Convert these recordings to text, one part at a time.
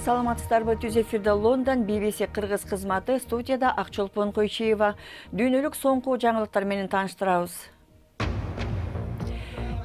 Саламатсыздарбы, түз эфирде Лондон BBC Кыргыз кызматы, студияда Акчолпон Койчиева. Дүйнөлүк соңку жаңылыктар менен тааныштырабыз.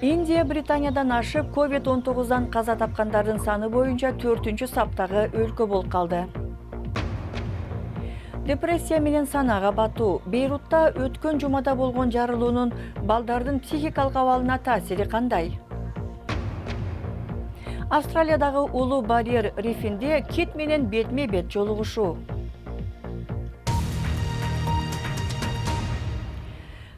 Индия Британиядан ашып, COVID-19-дан каза тапкандардын саны боюнча 4-чү саптагы өлкө болуп калды. Депрессия менен санага батуу. Бейрутта өткөн жумада болгон жарылуунун балдардын психикалык абалына таасири кандай? Австралиядагы Улуу Барьер рифинде кит менен бетме-бет жолугушуу.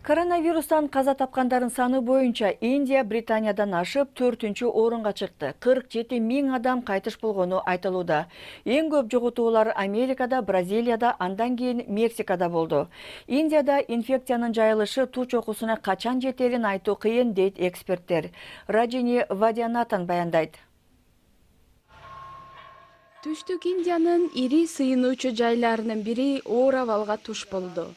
Коронавирустан каза тапкандардын саны боюнча Индия Британиядан ашып 4-чү орунга чыкты. 47 000 адам кайтыш болгону айтылууда. Эң көп жоготуулар Америкада, Бразилияда, андан кийин Мексикада болду. Индияда инфекциянын жайылышы туу чокусуна качан жетерин айтуу кыйын дейт эксперттер. Раджини Вадианатан баяндайт. Түштүк Индиянын ири сыйынуучу жайларынын бири оор абалга туш болду.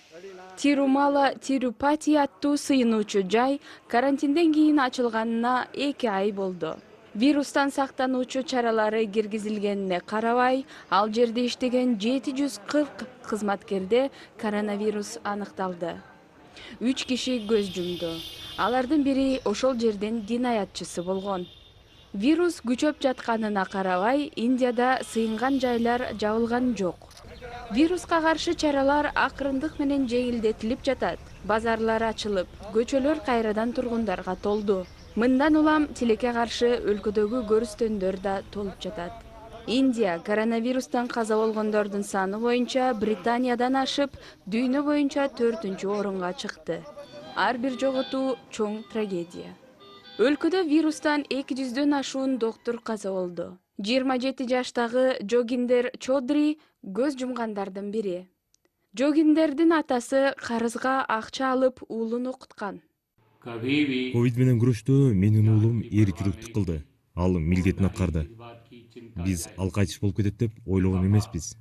Тирумала Тирупати аттуу сыйынуучу жай карантинден кийин ачылганына 2 ай болду. Вирустан сактануучу чаралары киргизилгенине карабай, ал жерде иштеген 740 кызматкерде коронавирус аныкталды. 3 киши көз жумду. Алардын бири ошол жердин динаятчысы болгон. Вирус күчөп жатканына карабай, Индияда сыйынган жайлар жабылган жок. Вируска каршы чаралар акырындык менен жеңилдетилип жатат. Базарлар ачылып, көчөлөр кайрадан тургундарга толду. Мындан улам тилекке каршы өлкөдөгү көрүстөндөр да толуп жатат. Индия коронавирустан каза болгондордун саны боюнча Британиядан ашып, дүйнө боюнча 4-чү орунга чыкты. Ар бир жоготуу чоң трагедия. Өлкөдө вирустан 200дөн ашуун доктор каза болду. 27 жаштагы Жогиндер Чодри көз жумгандардын бири. Жогиндердин атасы карызга акча алып уулун окуткан. Ковид менен күрөштө менин уулум эр жүрөктүк кылды. Ал милдетин аткарды. Биз ал кайтыш болуп кетет деп ойлогон эмеспиз.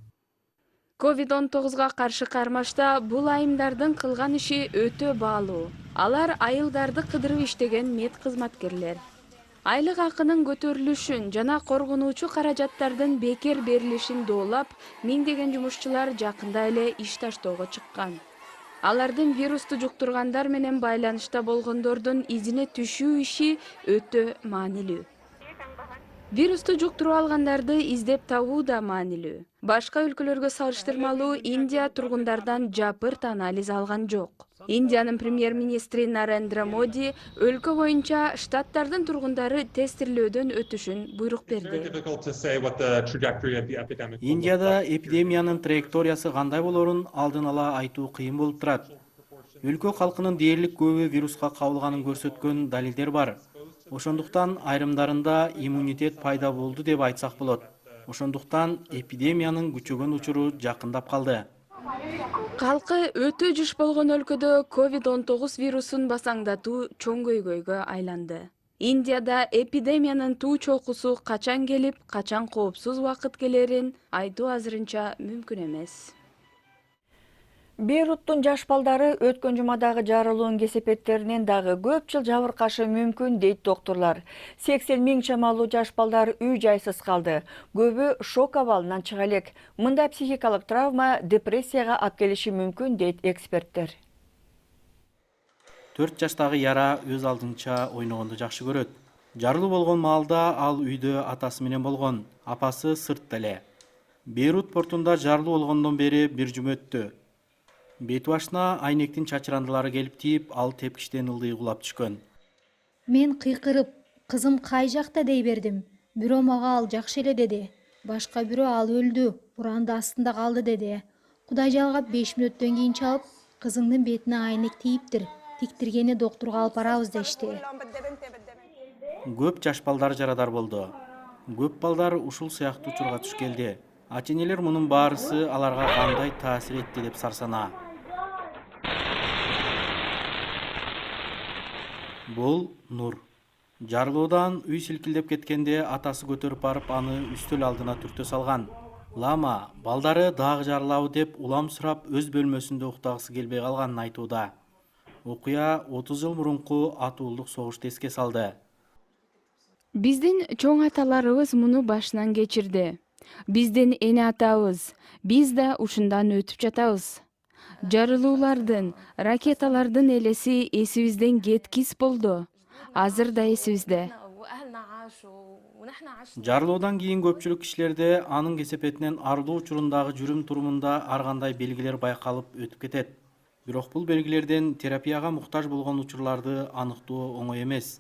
COVID-19га каршы кармашта бул айымдардын кылган иши өтө баалуу. Алар айылдарды кыдырып иштеген мед кызматкерлер. Айлык акынын көтөрүлүшүн жана коргонуучу каражаттардын бекер берилишин доолап, миңдеген жумушчулар жакында эле иш таштоого чыккан. Алардын вирусту жуктургандар менен байланышта болгондордун изине түшүү иши өтө маанилүү. Вирусту жуктуруп алгандарды издеп табуу да маанилүү. Башка өлкөлөргө салыштырмалуу Индия тургундардан жапырт анализ алган жок. Индиянын премьер-министри Нарендра Моди өлкө боюнча штаттардын тургундары тестирлөөдөн өтүшүн буйрук берди. Индияда эпидемиянын траекториясы кандай болорун алдын ала айтуу кыйын болуп турат. Өлкө калкынын дээрлик көбү вируска кабылганын көрсөткөн далилдер бар. Ошондуктан айрымдарында иммунитет пайда болду деп айтсак болот. Ошондуктан эпидемиянын күчөгөн учуру жакындап калды. Калкы өтө жыш болгон өлкөдө COVID-19 вирусун басаңдатуу чоң көйгөйгө айланды. Индияда эпидемиянын туу чокусу качан келип, качан коопсуз убакыт келерин айтуу азырынча мүмкүн эмес. Бейруттун жаш балдары өткөн жумадагы жарылуун кесепеттеринен дагы көп жыл жабыркашы мүмкүн дейт докторлор. 80 000 чамалуу жаш балдар үй жайсыз калды. Көбү шок абалынан чыга элек. Мындай психикалык травма депрессияга алып келиши мүмкүн дейт эксперттер. 4 жаштагы Яра өз алдынча ойногонду жакшы көрөт. Жарылуу болгон маалда ал үйдө атасы менен болгон, апасы сыртта эле. Бейрут портунда жарылуу болгондон бери бир жума өттү. Бет башына айнектин чачырандылары келип тийип, ал тепкичтен ылдый кулап түшкөн. Мен кыйкырып, кызым кай жакта дей бердим. Бирөө мага ал жакшы эле деди. Башка бирөө ал өлдү, буранды астында калды деди. Кудай жалгап 5 мүнөттөн кийин чалып, кызыңдын бетине айнек тийиптир. Тиктиргени доктурга алып барабыз дешти. Көп жаш балдар жарадар болду. Көп балдар ушул сыяктуу учурга туш келди. Ата-энелер мунун баарысы аларга кандай таасир этти деп сарсанаа. Бул Нур. Жарылуудан үй силкилдеп кеткенде атасы көтөрүп барып аны үстөл алдына түртө салган. Лама балдары дагы жарылабы деп улам сурап өз бөлмөсүндө уктагысы келбей калганын айтууда. Окуя 30 жыл мурунку атуулдук согушту эске салды. Биздин чоң аталарыбыз муну башынан кечирди. Биздин эне атабыз, биз да ушундан өтүп жатабыз. Жарылуулардын, ракеталардын элеси эсибизден кеткис болду. Азыр да эсибизде. Жарылуудан кийин көпчүлүк кишилерде анын кесепетинен арылуу учурундагы жүрүм турумунда ар кандай белгилер байкалып өтүп кетет. Бирок бул белгилерден терапияга муктаж болгон учурларды аныктоо оңой эмес.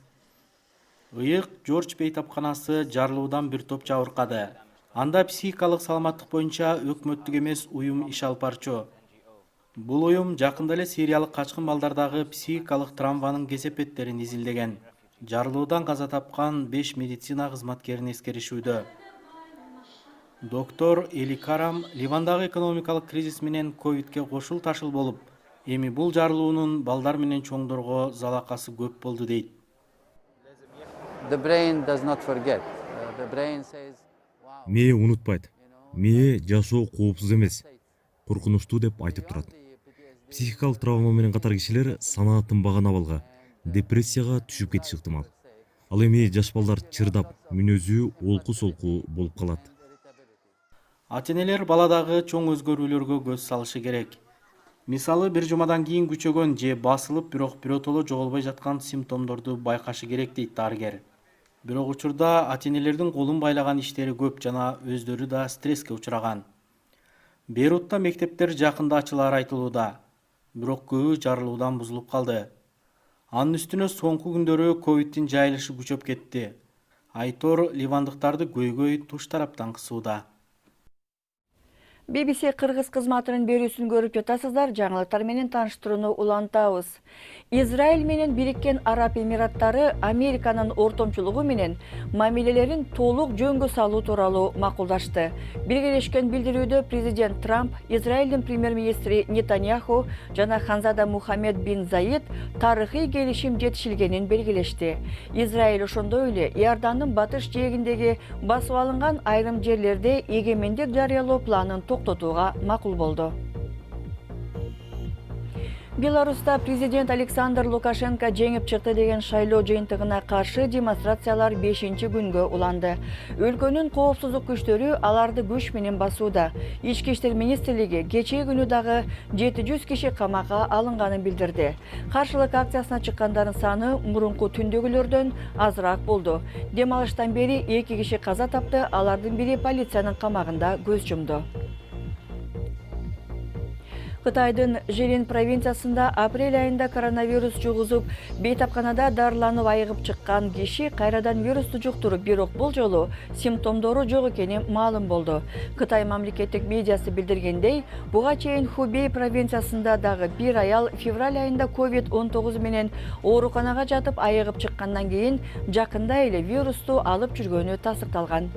Ыйык Жорж бейтапканасы жарылуудан бир топ жабыркады. Анда психикалык саламаттык боюнча өкмөттүк эмес уюм иш алып барчу. Бул уюм жакында эле сириялык качкын балдардагы психикалык травманын кесепеттерин изилдеген. Жарылуудан каза тапкан 5 медицина кызматкерин эскеришүүдө. Доктор Эли Карам Ливандагы экономикалык кризис менен ковидке кошул ташыл болуп, эми бул жарылуунун балдар менен чоңдорго залакасы көп болду дейт. The brain does not forget. The brain says, wow. Мээ унутпайт. Мээ жашоо коопсуз эмес, коркунучтуу деп айтып турат. Психикалык травма менен катар кишилер санаа тынбаган абалга, депрессияга түшүп кетиши ыктымал. Ал эми жаш балдар чырдап, мүнөзү олку-солку болуп калат. Ата-энелер баладагы чоң өзгөрүүлөргө көз салышы керек. Мисалы, бир жумадан кийин күчөгөн же басылып, бирок биротоло жоголбой жаткан симптомдорду байкашы керек дейт дарыгер. Бирок учурда ата-энелердин колун байлаган иштери көп жана өздөрү да стресске учураган. Бейрутта мектептер жакында ачылары айтылууда, бирок көбү жарылуудан бузулуп калды. Анын үстүнө соңку күндөрү ковидтин жайылышы күчөп кетти. Айтор ливандыктарды көйгөй туш тараптан кысууда. BBC Кыргыз кызматынын берүүсүн көрүп жатасыздар. Жаңылыктар менен тааныштырууну улантабыз. Израиль менен Бириккен Араб Эмираттары Американын ортомчулугу менен мамилелерин толук жөнгө салуу тууралуу макулдашты. Биргелешкен билдирүүдө президент Трамп, Израилдин премьер-министри Нетаньяху жана Ханзада Мухаммед бин Заид тарыхый келишим жетишилгенин белгилешти. Израиль ошондой эле Иордандын батыш жээгиндеги басып алынган айрым жерлерде эгемендик жарыялоо планын токтотууга макул болду. Беларуста президент Александр Лукашенко жеңип чыкты деген шайлоо жыйынтыгына каршы демонстрациялар 5-күнгө уланды. Өлкөнүн коопсуздук күчтөрү аларды күч менен басууда. Ички иштер министрлиги кечээ күнү дагы 700 киши камакка алынганын билдирди. Каршылык акциясына чыккандардын саны мурунку түндөгүлөрдөн азыраак болду. Дем алыштан бери 2 киши каза тапты, алардын бири полициянын камагында көз жумду. Кытайдын Жирин провинциясында апрель айында коронавирус жугузуп, бейтапканада дарыланып айыгып чыккан киши кайрадан вирусту жуктуруп, бирок бул жолу симптомдору жок экени маалым болду. Кытай мамлекеттик медиасы билдиргендей, буга чейин Хубей провинциясында дагы бир аял февраль айында COVID-19 менен ооруканага жатып айыгып чыккандан кийин жакында эле вирусту алып жүргөнү тастыкталган.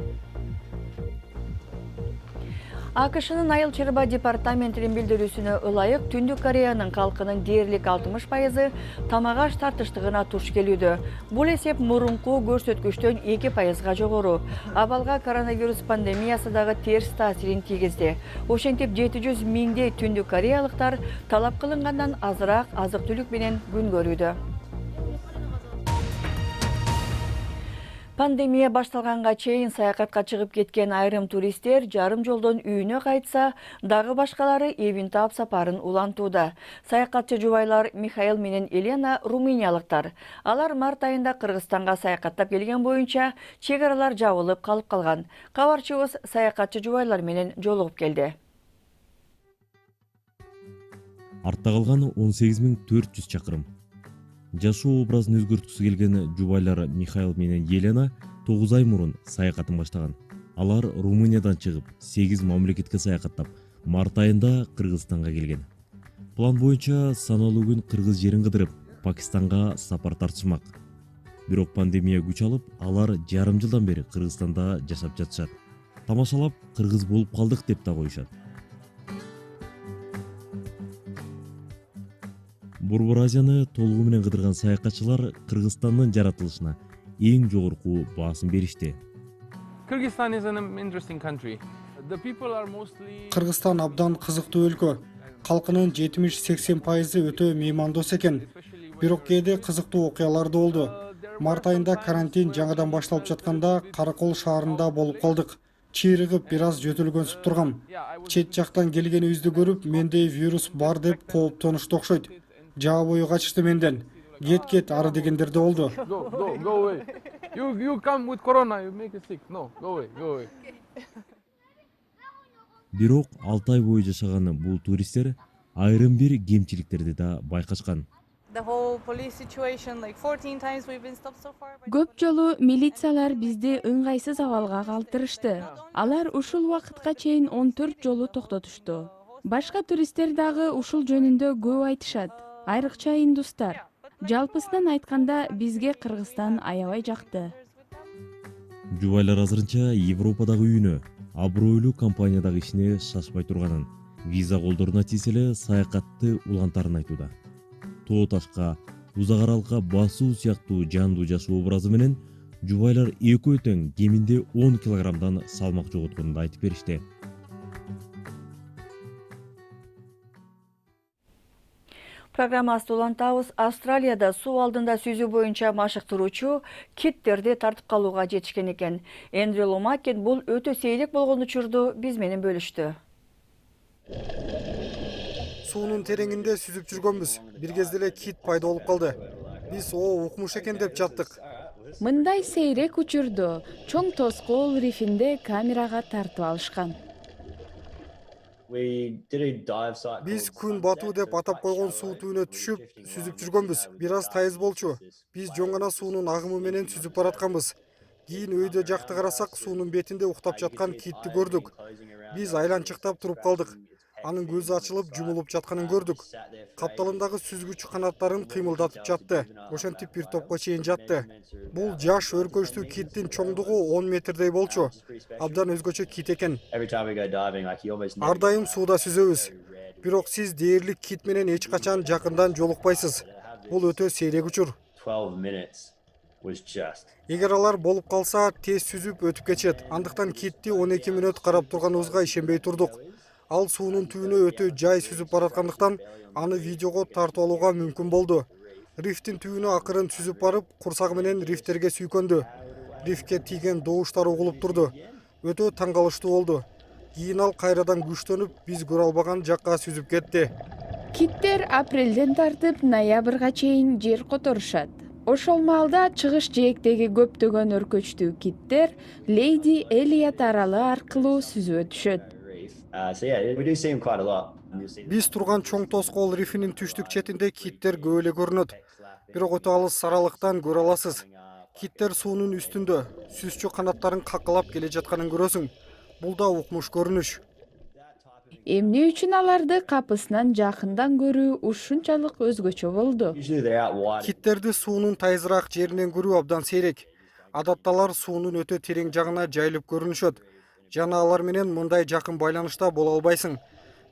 АКШнын Айыл чарба департаментинин билдирүүсүнө ылайык, Түндүк Кореянын калкынын дээрлик 60% тамак аш тартыштыгына туш келүүдө. Бул эсеп мурунку көрсөткүчтөн 2%га жогору. Абалга коронавирус пандемиясы дагы терс таасирин тийгизди. Ошентип 700 миңдей Түндүк Кореялыктар талап кылынгандан азыраак азык-түлүк менен күн көрүүдө. Пандемия башталганга чейин саякатка чыгып кеткен айрым туристтер жарым жолдон үйүнө кайтса, дагы башкалары эбин таап сапарын улантууда. Саякатчы жубайлар Михаил менен Елена румыниялыктар. Алар март айында Кыргызстанга саякаттап келген боюнча чек аралар жабылып калып калган. Кабарчыбыз саякатчы жубайлар менен жолугуп келди. Артта калган 18400 чакырым. Жашоо образын өзгөрткүсү келген жубайлар Михаил менен Елена 9 ай мурун саякатын баштаган. Алар Румыниядан чыгып, 8 мамлекетке саякаттап, март айында Кыргызстанга келген. План боюнча саналуу күн кыргыз жерин кыдырып, Пакистанга сапар тартышмак. Бирок пандемия күч алып, алар жарым жылдан бери Кыргызстанда жашап жатышат. Тамашалап, кыргыз болуп калдык деп да коюшат. Борбор Азияны толугу менен кыдырган саякатчылар Кыргызстандын жаратылышына эң жогорку баасын беришти. Kyrgyzstan is an interesting country. The people are mostly Кыргызстан абдан кызыктуу өлкө. Калкынын 70-80% өтө меймандос экен. Бирок кээде кызыктуу окуялар да болду. Март айында карантин жаңыдан башталып жатканда Каракол шаарында болуп калдык. чыйрыгып бир аз жөтөлгөнсүп тургам. Чет жактан келгенибизди көрүп, менде вирус бар деп кооптонушту окшойт. Жаа бою качышты менден. Кет ары дегендер да болду. Go away. You come with corona, you make it sick. No, go away. Бирок 6 ай бою жашаган бул туристтер айрым бир кемчиликтерди да байкашкан. Көп жолу милициялар бизди ыңгайсыз абалга калтырышты. Алар ушул убакытка чейин 14 жолу токтотушту. Башка туристтер дагы ушул жөнүндө көп айтышат. Айрыкча индустар. Жалпысынан айтканда бизге Кыргызстан аябай жакты. Жубайлар азырынча Европадагы үйүнө, абройлуу компаниядагы ишине шашпай турганын, виза колдорууна тийселе саякатты улантарын айтууда. Тоо ташка, узак аралыкка басуу сыяктуу жандуу жашоо образы менен жубайлар экөө тең кеминде 10 килограммдан салмак жоготконун айтып беришти. Программасты улантабыз. Австралияда суу алдында сүзүү боюнча машыктыруучу киттерди тартып калууга жетишкен экен. Эндрю Ломакен бул өтө сейрек болгон учурду биз менен бөлүштү. Суунун тереңинде сүзүп жүргөнбүз. Бир кезде эле кит пайда болуп калды. Биз укмуш экен деп жаттык. Мындай сейрек учурду чоң тоскоол рифинде камерага тартып алышкан. Биз күн батуу деп атап койгон суу түбүнө түшүп, сүзүп жүргөнбүз. Бир аз тайыз болчу. Биз жоң гана суунун агымы менен сүзүп баратканбыз. Кийин өйдө жакты карасак, суунун бетинде уктап жаткан китти көрдүк. Биз айланчыктап туруп калдык. Анын көзү ачылып, жумулуп жатканын көрдүк. Капталындагы сүзгүч канаттарын кыймылдатып жатты. Ошентип бир топко чейин жатты. Бул жаш өркөчтүү киттин чоңдугу 10 метрдей болчу. Абдан өзгөчө кит экен. Ар дайым сууда сүзөбүз. Бирок сиз дээрлик кит менен эч качан жакындан жолукпайсыз. Бул өтө сейрек учур. Эгер алар болуп калса, тез сүзүп өтүп кетет. Андыктан китти 12 мүнөт карап турганыбызга ишенбей турдук. Ал суунун түбүнө өтө жай сүзүп бараткандыктан аны видеого тартып алууга мүмкүн болду. Рифтин түбүнө акырын сүзүп барып, курсагы менен рифтерге сүйкөндү. Рифке тийген добуштар угулуп турду. Өтө таң калыштуу болду. Кийин ал кайрадан күчтөнүп, биз көрө албаган жакка сүзүп кетти. Киттер апрелден тартып ноябрга чейин жер которушат. Ошол маалда чыгыш жээктеги көптөгөн өркөчтүү киттер Лейди Элиот аралы аркылуу сүзүп өтүшөт. Биз турган чоң тоскоол рифинин түштүк четинде киттер көп эле көрүнөт. Бирок өтө алыс аралыктан көрө аласыз. Киттер суунун үстүндө, сүзчү канаттарын какалап келе жатканын көрөсүң. Бул да укмуш көрүнүш. Эмне үчүн аларды капысынан жакындан көрүү ушунчалык өзгөчө болду? Киттерди суунун тайызыраак жеринен көрүү абдан сейрек. Адатта алар суунун өтө терең жагына жайылып көрүнүшөт. Жана алар менен мындай жакын байланышта боло албайсың.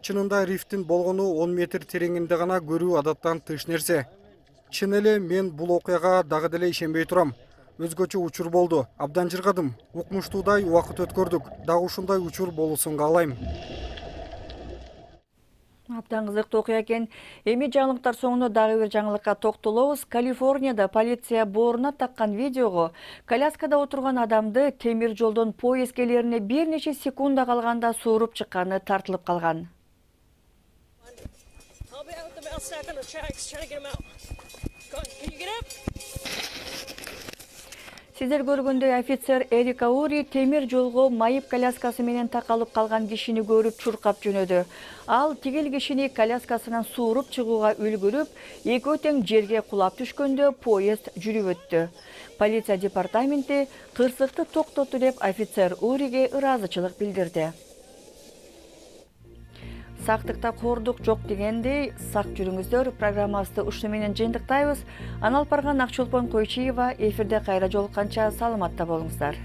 Чынында рифтин болгону 10 метр тереңинде гана көрүү адаттан тыш нерсе. Чын эле мен бул окуяга дагы деле ишенбей турам. Өзгөчө учур болду. Абдан жыргадым. Укмуштуудай убакыт өткөрдүк. Дагы ушундай учур болуусун каалайм. Абдан кызыктуу окуя экен. Эми жаңылыктар соңуна дагы бир жаңылыкка токтолобуз. Калифорнияда полиция бооруна таккан видеого коляскада отурган адамды темир жолдон поезд келерине бир нече секунда калганда сууруп чыкканы тартылып калган. Сиздер көргөндөй офицер Эрика Ури темир жолго майып коляскасы менен такалып калган кишини көрүп чуркап жөнөдү. Ал тигил кишини коляскасынан сууруп чыгууга үлгүрүп, экөө тең жерге кулап түшкөндө поезд жүрүп өттү. Полиция департаменти кырсыкты токтотту деп офицер Уриге ыраазычылык билдирди. Сактыкта кордук жок дегендей, сак жүрүңүздөр. Программабызды ушуну менен жыйынтыктайбыз. Аналпарган Акчолпон Койчиева эфирде кайра жолукканча саламатта болуңуздар.